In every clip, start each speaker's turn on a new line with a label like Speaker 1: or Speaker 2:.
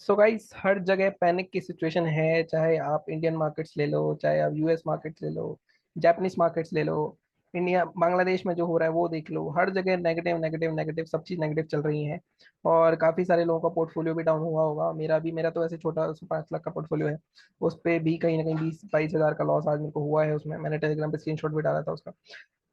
Speaker 1: So guys, हर जगह panic की situation है। चाहे आप इंडियन मार्केट्स ले लो, चाहे आप यूएस मार्केट्स ले लो, जापानीज मार्केट्स ले लो, इंडिया बांग्लादेश में जो हो रहा है वो देख लो। हर जगह नेगेटिव नेगेटिव नेगेटिव, सब चीज नेगेटिव चल रही है। और काफी सारे लोगों का पोर्टफोलियो भी डाउन हुआ होगा। मेरा तो वैसे छोटा 5 लाख का पोर्टफोलियो है। उस पे भी कहीं ना कहीं 20-22 हजार का लॉस आज मेरे को हुआ है। उसमें मैंने टेलीग्राम पे स्क्रीनशॉट भी डाला था उसका।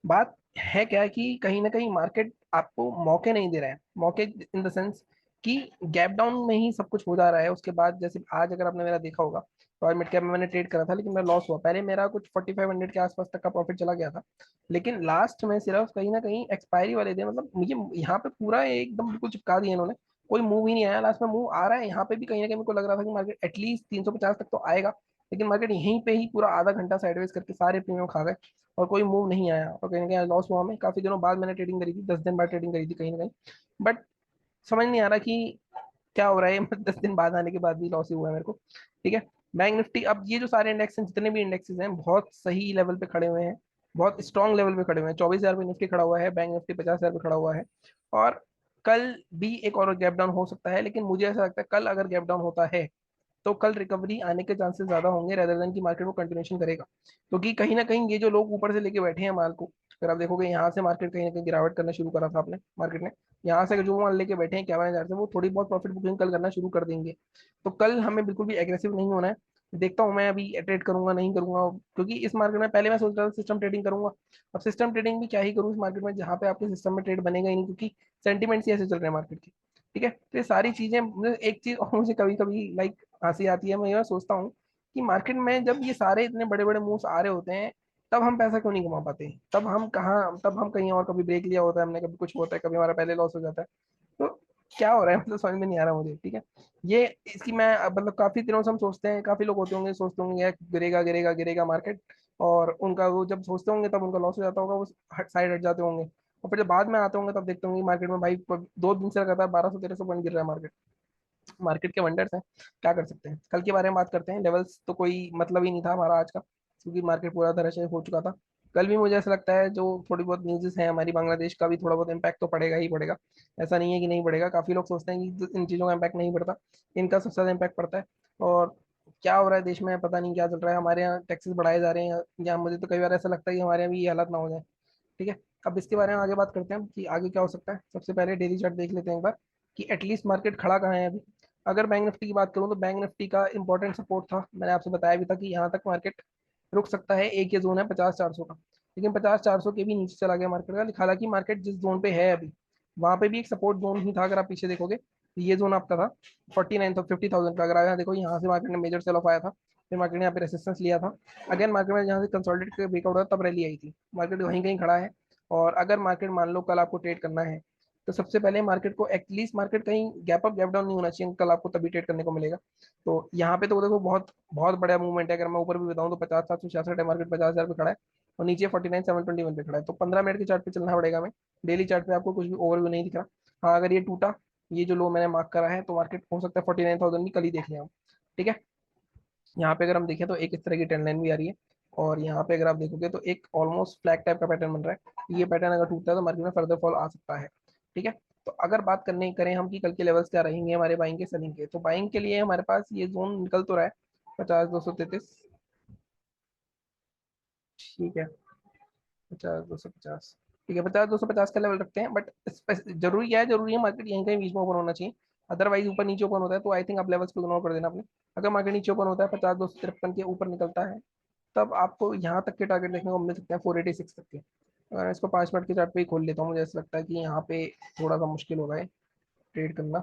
Speaker 1: बात है क्या कि कहीं ना कहीं मार्केट आपको मौके नहीं दे रहा है। मौके इन द सेंस कि गैप डाउन में ही सब कुछ हो जा रहा है। उसके बाद जैसे आज अगर आपने मेरा देखा होगा, तो आज मिड कैप में मैंने ट्रेड करा था, लेकिन मेरा लॉस हुआ। पहले मेरा कुछ 4500 के आसपास तक का प्रॉफिट चला गया था। लेकिन लास्ट में सिर्फ कहीं ना कहीं एक्सपायरी वाले दिन, मतलब मुझे यहाँ पे पूरा एकदम बिल्कुल चिपका दिया इन्होंने। कोई मूव ही नहीं आया। लास्ट में मूव आ रहा है यहाँ पे भी, कहीं ना कहीं मेरे को लग रहा था कि मार्केट एटलीस्ट 350 तक तो आएगा। लेकिन मार्केट यहीं पे ही पूरा आधा घंटा साइडवेज करके सारे प्रीमियम खा गए और कोई मूव नहीं आया। और कहीं ना कहीं लॉस हुआ। मैं काफी दिनों बाद मैंने ट्रेडिंग करी थी, 10 दिन बाद ट्रेडिंग करी थी कहीं ना कहीं। बट समझ नहीं आ रहा कि क्या हो रहा है। 10 दिन बाद आने के बाद भी लॉस ही हुआ है मेरे को। ठीक है। बैंक निफ्टी, अब ये जो सारे इंडेक्स हैं, जितने भी इंडेक्सेस हैं, बहुत सही लेवल पे खड़े हुए हैं। बहुत स्ट्रांग लेवल पे खड़े हुए हैं। 24 हजार पे निफ्टी खड़ा हुआ है, बैंक निफ्टी 50 हजार पे खड़ा हुआ है। और कल भी एक और गैप डाउन हो सकता है, लेकिन मुझे ऐसा लगता है कल अगर गैप डाउन होता है तो कल रिकवरी आने के चांसेस ज्यादा होंगे, रेदर देन की मार्केट को कंटिन्यूशन करेगा। क्योंकि कहीं ना कहीं ये जो लोग ऊपर से लेके बैठे हैं माल को, अगर आप देखोगे यहाँ से मार्केट कहीं ना कहीं गिरावट करना शुरू करा था आपने मार्केट ने। यहाँ से जो माल लेके बैठे हैं 51 हजार से, वो थोड़ी बहुत प्रॉफिट बुकिंग कल करना शुरू कर देंगे। तो कल हमें बिल्कुल भी एग्रेसिव नहीं होना है। देखता हूँ मैं अभी ट्रेड करूंगा नहीं करूंगा। क्योंकि इस मार्केट में पहले मैं सोच रहा था सिस्टम ट्रेडिंग करूंगा। अब सिस्टम ट्रेडिंग भी क्या ही करूँ इस मार्केट में, जहाँ पे आपके सिस्टम में ट्रेड बनेगा ही नहीं, क्योंकि सेंटीमेंट्स ही ऐसे चल रहे हैं मार्केट के। ठीक है। तो ये सारी चीजें एक चीज और मुझे कभी कभी लाइक हंसी आती है। मैं ये सोचता हूँ कि मार्केट में जब ये सारे इतने बड़े बड़े मूव्स आ रहे होते हैं, तब हम पैसा क्यों नहीं कमा पाते? तब हम कहीं और, कभी ब्रेक लिया होता है हमने, कभी कुछ होता है, कभी हमारा पहले लॉस हो जाता है। तो क्या हो रहा है, मतलब समझ में नहीं आ रहा मुझे। ठीक है। ये इसकी मैं मतलब काफी दिनों से हम सोचते हैं, काफी लोग होते होंगे सोचते होंगे यार गिरेगा गिरेगा गिरेगा मार्केट। और उनका वो जब सोचते होंगे तब उनका लॉस हो जाता होगा, वो साइड हट जाते होंगे। और फिर जब बाद में आते होंगे तब देखते होंगे मार्केट में भाई 2 दिन से लगातार 1200-1300 पॉइंट गिर रहा है मार्केट। मार्केट के वंडर्स हैं। क्या कर सकते हैं। कल के बारे में बात करते हैं। लेवल्स तो कोई मतलब ही नहीं था हमारा आज का, क्योंकि मार्केट पूरा तरह से हो चुका था। कल भी मुझे ऐसा लगता है जो थोड़ी बहुत न्यूज़ है हमारी, बांग्लादेश का भी थोड़ा बहुत इम्पैक्ट तो पड़ेगा ही पड़ेगा। ऐसा नहीं है कि नहीं पड़ेगा। काफी लोग सोचते हैं कि इन चीज़ों का इम्पैक्ट नहीं पड़ता। इनका सबसे ज्यादा इम्पैक्ट पड़ता है। और क्या हो रहा है देश में पता नहीं क्या चल रहा है। हमारे यहाँ टैक्सेस बढ़ाए जा रहे हैं, या मुझे तो कई बार ऐसा लगता है कि हमारे यहाँ भी ये हालत ना हो जाए। ठीक है। अब इसके बारे में आगे बात करते हैं कि आगे क्या हो सकता है। सबसे पहले डेली चार्ट देख लेते हैं एक बार कि एटलीस्ट मार्केट खड़ा कहाँ है अभी। अगर बैंक निफ्टी की बात करूं तो बैंक निफ्टी का इंपॉर्टेंट सपोर्ट था, मैंने आपसे बताया भी था कि यहाँ तक मार्केट रुक सकता है। एक ये जोन है 50-400 का। लेकिन 50-400 के भी नीचे चला गया मार्केट का। हालांकि मार्केट जिस जोन पे है अभी, वहां पे भी एक सपोर्ट जोन ही था। अगर आप पीछे देखोगे तो ये जोन आपका था 49 50,000 का। अगर आप यहाँ देखो, यहाँ से मार्केट ने मेजर सेल ऑफ आया था, फिर मार्केट ने यहाँ पे रेसिस्टेंस लिया था। अगेन मार्केट में जहाँ से कंसोलिडेट के ब्रेकआउट हुआ तब रैली आई थी। मार्केट वहीं कहीं खड़ा है। और अगर मार्केट मान लो कल आपको ट्रेड करना है, तो सबसे पहले मार्केट को एटलीस्ट मार्केट कहीं गैप अप गैप डाउन नहीं होना चाहिए, कल आपको तभी ट्रेड करने को मिलेगा। तो यहाँ पे तो देखो बहुत बहुत बड़ा मूवमेंट है। अगर मैं ऊपर भी बताऊँ तो 50-766 है मार्केट, 50 हजार पे खड़ा है। और नीचे 49,721 पे खड़ा है। तो 15 मिनट के चार्ट पे चलना पड़ेगा हमें। डेली चार्ट पे आपको कुछ भी ओवरव्यू नहीं दिख रहा। हाँ, अगर ये टूटा, ये जो लो मैंने मार्क करा है, तो मार्केट हो सकता है 49,000 भी कल ही देख लें हम। ठीक है। यहाँ पे अगर हम देखें तो एक इस तरह की ट्रेंड लाइन भी आ रही है। और यहाँ पे अगर आप देखोगे तो एक ऑलमोस्ट फ्लैग टाइप का पैटर्न बन रहा है। ये पैटर्न अगर टूटता है तो मार्केट में फर्दर फॉल आ सकता है। ठीक है। तो अगर बात करने करें हम कि कल के लेवल्स क्या रहेंगे हमारे बाइंग के सेलिंग के, तो बाइंग के लिए हमारे पास ये जोन निकल तो रहा है 50-233। ठीक है। 50-250। ठीक है, 50-250 का लेवल रखते हैं। बट जरूरी है मार्केट यहीं कहीं बीच में ओपन होना चाहिए। अदरवाइज ऊपर नीचे ओपन होता है तो आई थिंक आप लेवल्स को इग्नोर कर देना अपने। अगर मार्केट नीचे ओपन होता है 50-253 के ऊपर निकलता है, तब आपको यहाँ तक के टारगेट देखने को मिल सकते हैं 486 तक के। अगर मैं इसको 5 मिनट के चार्ट पे ही खोल लेता हूँ, मुझे ऐसा लगता है कि यहाँ पे थोड़ा सा मुश्किल होगा है ट्रेड करना।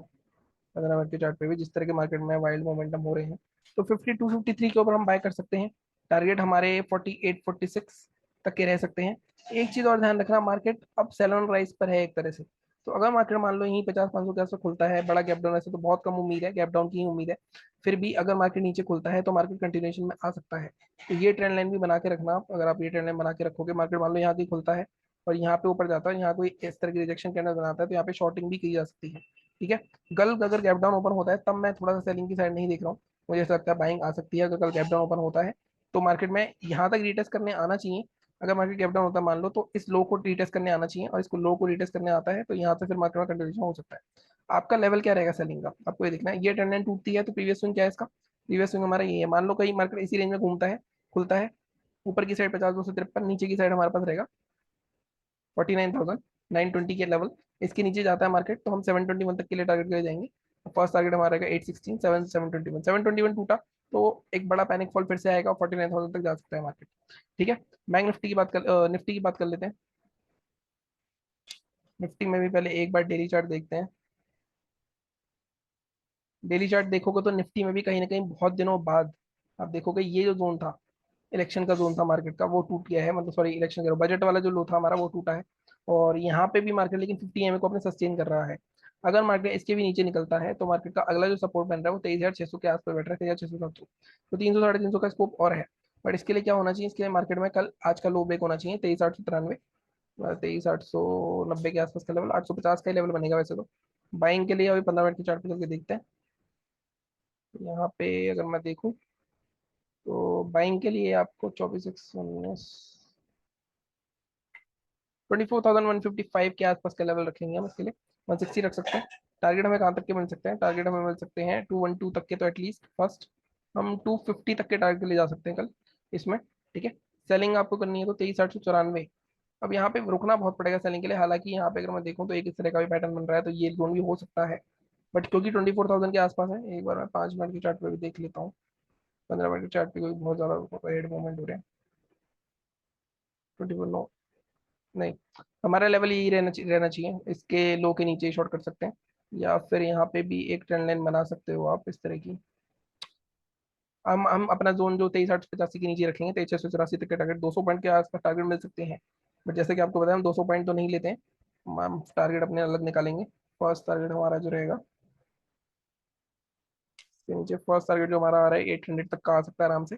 Speaker 1: 15 मिनट के चार्ट पे भी जिस तरह के मार्केट में वाइल्ड मोमेंटम हो रहे हैं, तो 52-53 के ऊपर हम बाय कर सकते हैं। टारगेट हमारे 48-46 तक के रह सकते हैं। एक चीज और ध्यान रखना, मार्केट अब सेल ऑन राइज पर है एक तरह से। तो अगर मार्केट मान लो यहीं 50-500 के आसपास खुलता है, बड़ा गैप डाउन, ऐसे तो बहुत कम उम्मीद है, गैप डाउन की ही उम्मीद है। फिर भी अगर मार्केट नीचे खुलता है तो मार्केट कंटिन्यूएशन में आ सकता है। तो ये ट्रेंड लाइन भी बना के रखना आप। अगर आप ये ट्रेंड लाइन बना के रखोगे, मार्केट मान लो यहाँ की खुलता है और यहाँ पे ऊपर जाता है, यहाँ कोई इस तरह की रिजेक्शन कैंडल बनाता है, तो यहाँ पे शॉर्टिंग भी की जा सकती है। ठीक है। कल अगर गैप डाउन ओपन होता है तब मैं थोड़ा सा सेलिंग की साइड नहीं देख रहा हूँ। मुझे ऐसा लगता है बाइंग आ सकती है अगर कल गैप डाउन ओपन होता है। तो मार्केट में यहाँ तक रिटेस्ट करने आना चाहिए। अगर मार्केट गैप डाउन होता है मान लो, तो इस लो को रिटेस्ट करने आना चाहिए, और इसको लो को रिटेस्ट करने आता है तो यहाँ से फिर मार्केट में कंटिन्यूशन हो सकता है। आपका लेवल क्या रहेगा सेलिंग का, आपको ये देखना है। ये ट्रेंड लाइन टूटती है तो प्रीवियस स्विंग क्या है इसका, प्रीवियस स्विंग हमारा ये है। मान लो कहीं मार्केट इसी रेंज में घूमता है, खुलता है, ऊपर की साइड 50 253, नीचे की साइड हमारे पास रहेगा 49,920 के लेवल। इसके नीचे जाता है मार्केट तो हम 721 तक के लिए टारगेट कर जाएंगे। फर्स्ट टारगेट हमारा रहेगा 816, 721 टूटा तो एक बड़ा पैनिक फॉल फिर से आएगा, 49,000 तक जा सकता है मार्केट। ठीक है। बैंक निफ्टी की बात कर, निफ्टी की बात कर लेते हैं। निफ्टी में भी पहले एक बार डेली चार्ट देखते हैं। डेली चार्ट देखोगे तो निफ्टी में भी कहीं ना कहीं बहुत दिनों बाद आप देखोगे ये जो जोन था, इलेक्शन का जोन था मार्केट का, वो टूट गया है। मतलब सॉरी, इलेक्शन का बजट वाला जो लो था हमारा वो टूटा है। और यहाँ पे भी मार्केट लेकिन 50 EMA को अपने सस्टेन कर रहा है। अगर मार्केट इसके भी नीचे निकलता है तो मार्केट का अगला जो सपोर्ट बन रहा है वो 23,600 के आसपास बैठ रहा है, 23,670। तो 300 350 का स्कोप और है। बट इसके लिए क्या होना चाहिए, इसके लिए मार्केट में कल आज का लो ब्रेक होना चाहिए 23,893, 23,890 के आसपास का लेवल, 850 का ही लेवल बनेगा वैसे तो। बाइंग के लिए अभी 15 मिनट की चार्ट पे चल के देखते हैं। यहाँ पे अगर मैं देखूँ तो बाइंग के लिए आपको 24,119, 24,155 के आसपास का लेवल रखेंगे हम इसके लिए। 160 रख सकते हैं। टारगेट हमें कहाँ तक के मिल सकते हैं, टारगेट हमें मिल सकते हैं 212 तक के, तो एटलीस्ट फर्स्ट हम 250 तक के टारगेट ले जा सकते हैं कल इसमें। ठीक है। सेलिंग आपको करनी है तो 23,894। अब यहाँ पे रुकना बहुत पड़ेगा सेलिंग के लिए। हालांकि यहाँ पे अगर मैं देखूँ तो एक इस तरह का भी पैटर्न बन रहा है तो ये जोन भी हो सकता है। बट क्योंकि 24,000 के आसपास है, एक बार मैं 5 मिनट की चार्ट पे भी देख लेता हूँ। 15 मिनट की चार्ट पे कोई बहुत ज्यादा हेड मूवमेंट हो रहे हैं। 24 नो, नहीं, हमारा लेवल यही रहना चाहिए, इसके लो के नीचे ही शॉर्ट कर सकते हैं। या फिर यहाँ पे भी एक ट्रेंड लाइन बना सकते हो आप इस तरह की। हम अपना जोन जो 23,885 के नीचे रखेंगे, 23,684 तक के टारगेट, 200 पॉइंट के आसपास टारगेट मिल सकते हैं। बट जैसे कि आपको बताया हम 200 पॉइंट तो नहीं लेते हैं, हम टारगेट अपने अलग निकालेंगे। फर्स्ट टारगेट हमारा जो रहेगा इसके नीचे, फर्स्ट टारगेट जो हमारा आ रहा है 800 तक का आ सकता है आराम से।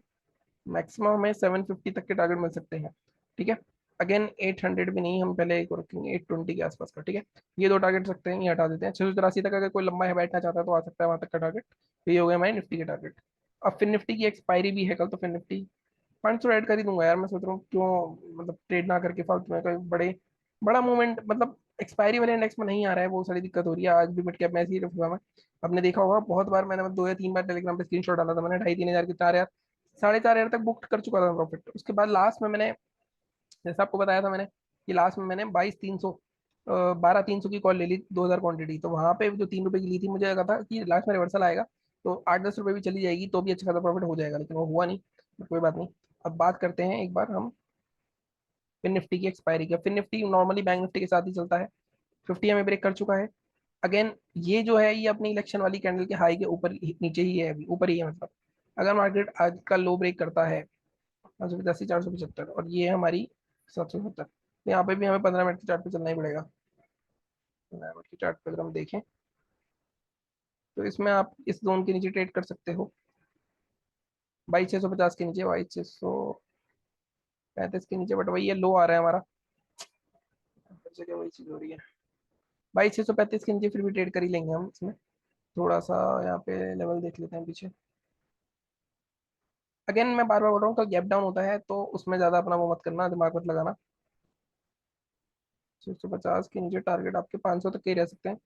Speaker 1: मैक्सिमम हमें 750 तक के टारगेट मिल सकते हैं। ठीक है। अगेन 800 भी नहीं, हम पहले एक और रखेंगे 820 के आसपास का। ठीक है। ये दो टारगेट सकते हैं, ये हटा देते हैं। 683 तक अगर कोई लंबा है बैठना चाहता है तो आ सकता है वहां तक का टारगेट। तो ये हो गया हमारे निफ्टी के टारगेट। अब फिर निफ्टी की एक्सपायरी भी है कल, तो फिर निफ्टी फंड्स तो ऐड कर ही दूंगा यार। मैं सोच रहा हूँ क्यों मतलब ट्रेड ना करके फालतू में कोई बड़ा मूवमेंट, मतलब एक्सपायरी वाले इंडेक्स में नहीं आ रहा है, बहुत सारी दिक्कत हो रही है। आज भी मिड कैप में ऐसे ही रखा मैं, आपने देखा होगा बहुत बार मैंने 2 या 3 बार टेलीग्राम पे स्क्रीनशॉट डाला था मैंने, 2,500 3,000 की, 4,000 4,500 तक बुक कर चुका था प्रॉफिट। उसके बाद लास्ट में मैंने, जैसा आपको बताया था मैंने, कि लास्ट में मैंने 22,300 12,300 की कॉल ले ली, 2,000 क्वांटिटी। तो वहां पे जो 3 रुपए की ली थी, मुझे लगा था कि लास्ट में रिवर्सल आएगा तो 8-10 रुपए भी चली जाएगी तो भी अच्छा खासा प्रॉफिट हो जाएगा, लेकिन वो हुआ नहीं। तो कोई बात नहीं। अब बात करते हैं एक बार हम फिन निफ्टी की एक्सपायरी का। फिन निफ्टी नॉर्मली बैंक निफ्टी के साथ ही चलता है। 50 में ब्रेक कर चुका है। अगेन ये जो है ये अपनी इलेक्शन वाली कैंडल के हाई के ऊपर नीचे ही है, अभी ऊपर ही है मतलब। अगर मार्केट आज का लो ब्रेक करता है 585 475 और ये है हमारी 770, तो यहाँ पे भी हमें 15 मिनट की चार्ट पे चलना ही पड़ेगा। 15 मिनट की चार्ट पे अगर हम देखें तो इसमें आप इस जोन के नीचे ट्रेड कर सकते हो, 22,650 के नीचे, 22,635 के नीचे। बट वही है, लो आ रहा है हमारा, हर जगह वही चीज हो रही है। 22,635 के नीचे फिर भी ट्रेड कर ही लेंगे हम इसमें। थोड़ा सा यहाँ पे लेवल देख लेते हैं पीछे। अगेन मैं बार बार बोल रहा हूँ, कल गैप डाउन होता है तो उसमें ज्यादा अपना वो मत करना, दिमाग मत लगाना। 650 के नीचे टारगेट आपके 500 तक के ही रह सकते हैं।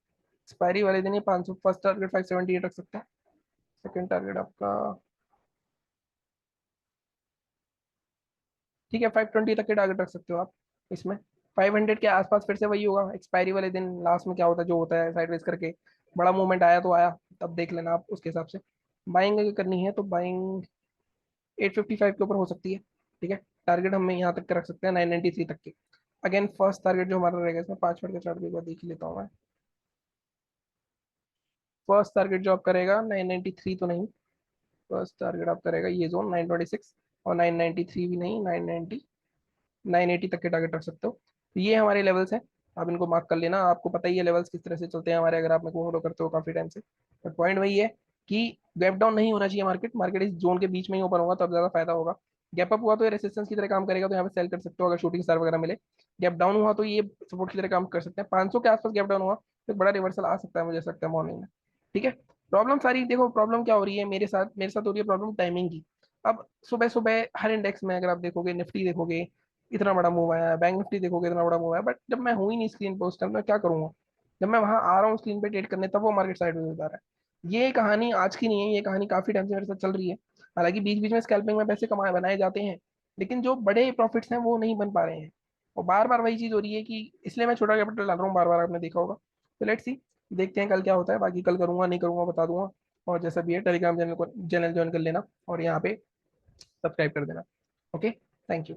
Speaker 1: एक्सपायरी वाले दिन ही 500, फर्स्ट टारगेट 578 रख सकते हैं। सेकंड टारगेट आपका, ठीक है, 520 तक के टारगेट रख सकते हो आप इसमें। 500 के आसपास फिर से वही होगा एक्सपायरी वाले दिन, लास्ट में क्या होता है जो होता है, साइडवेज करके बड़ा मूवमेंट आया तो आया, तब देख लेना आप उसके हिसाब से। बाइंग अगर करनी है तो बाइंग 855 के ऊपर हो सकती है। ठीक है। टारगेट हमें यहाँ तक के रख सकते हैं, 993 तक के। अगेन फर्स्ट टारगेट जो हमारा रहेगा इसमें, 5 मिनट का चार्ट भी एक बार देख ही लेता हूँ मैं। फर्स्ट टारगेट जो आप करेगा 993 तो नहीं, फर्स्ट टारगेट आप करेगा ये जोन 926, और 993 भी नहीं, 980 तक के टारगेट रख सकते हो। तो ये हमारे लेवल्स हैं, आप इनको मार्क कर लेना। आपको पता ही है लेवल्स किस तरह से चलते हैं हमारे, अगर आप मेरे को फॉलो करते हो काफी टाइम से। बट पॉइंट वही है कि गैप डाउन नहीं होना चाहिए मार्केट, मार्केट इस जोन के बीच में ही ओपन होगा तब ज्यादा फायदा होगा। गैप अप हुआ तो ये रेसिस्टेंस की तरह काम करेगा, तो यहाँ पे सेल कर सकते हो अगर शूटिंग स्टार वगैरह मिले। गैप डाउन हुआ तो ये सपोर्ट की तरह काम कर सकते हैं। 500 के आसपास गैप डाउन हुआ तो एक बड़ा रिवर्सल आ सकता है, मुझे ऐसा लगता है मॉर्निंग में। ठीक है। प्रॉब्लम सारी देखो, प्रॉब्लम क्या हो रही है मेरे साथ हो रही है प्रॉब्लम टाइमिंग की। अब सुबह सुबह हर इंडेक्स में अगर आप देखोगे, निफ्टी देखोगे इतना बड़ा मूव आया है, बैंक निफ्टी देखोगे इतना बड़ा मूव आया, बट जब मैं हूँ ही नहीं स्क्रीन पर उस टाइम तो मैं क्या करूंगा। जब मैं वहां आ रहा हूँ स्क्रीन पे ट्रेड करने, तब वो मार्केट साइड में जा रहा है। ये कहानी आज की नहीं है, ये कहानी काफी टाइम से मेरे साथ चल रही है। हालांकि बीच बीच में स्कैल्पिंग में पैसे कमाए बनाए जाते हैं, लेकिन जो बड़े प्रॉफिट्स हैं वो नहीं बन पा रहे हैं। और बार बार वही चीज हो रही है कि इसलिए मैं छोटा कैपिटल डाल रहा हूँ बार बार, आपने देखा होगा। तो लेट्स सी, देखते हैं कल क्या होता है। बाकी कल करूंगा नहीं करूंगा बता दूंगा। और जैसा भी है टेलीग्राम चैनल ज्वाइन कर लेना, और यहाँ पे सब्सक्राइब कर देना। Okay, thank you.